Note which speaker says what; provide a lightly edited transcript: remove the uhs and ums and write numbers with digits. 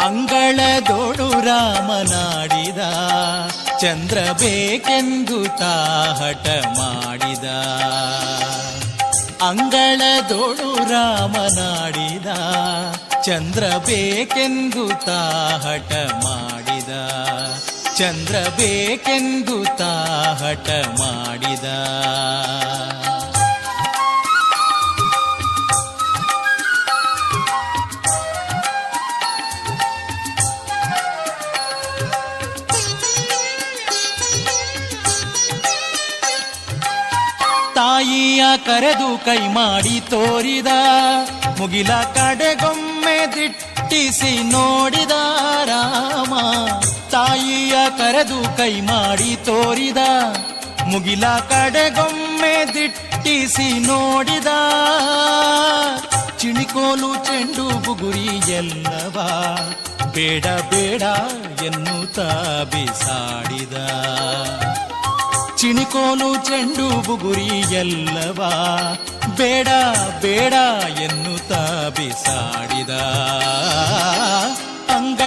Speaker 1: ಅಂಗಳದೋಡು ರಾಮನಾಡಿದ ಚಂದ್ರ ಬೇಕೆಂದು ತಾಹಟ ಮಾಡಿದ. ಅಂಗಳದೋಡು ರಾಮನಾಡಿದ ಚಂದ್ರ ಬೇಕೆಂದು ತಾಹಟ ಮಾಡಿದ. ಚಂದ್ರ ಬೇಕೆಂದು ತಾಹಟ ಮಾಡಿದ. ತಾಯಿಯ ಕರೆದು ಕೈ ಮಾಡಿ ತೋರಿದ, ಮುಗಿಲ ಕಡೆಗೊಮ್ಮೆ ದಿಟ್ಟಿಸಿ ನೋಡಿದ ರಾಮ. ತಾಯಿಯ ಕರೆದು ಕೈ ಮಾಡಿ ತೋರಿದ, ಮುಗಿಲ ಕಡೆಗೊಮ್ಮೆ ದಿಟ್ಟಿಸಿ ನೋಡಿದ. ಚಿಣಿಕೋಲು ಚೆಂಡು ಬುಗುರಿ ಎಲ್ಲವ ಬೇಡ ಬೇಡ ಎನ್ನುತ್ತಾ ಬಿಸಾಡಿದ. ಚಿಣಿಕೋಲು ಚೆಂಡು ಬುಗುರಿ ಎಲ್ಲವ ಬೇಡ ಬೇಡ ಎನ್ನುತ್ತಾ ಬಿಸಾಡಿದ.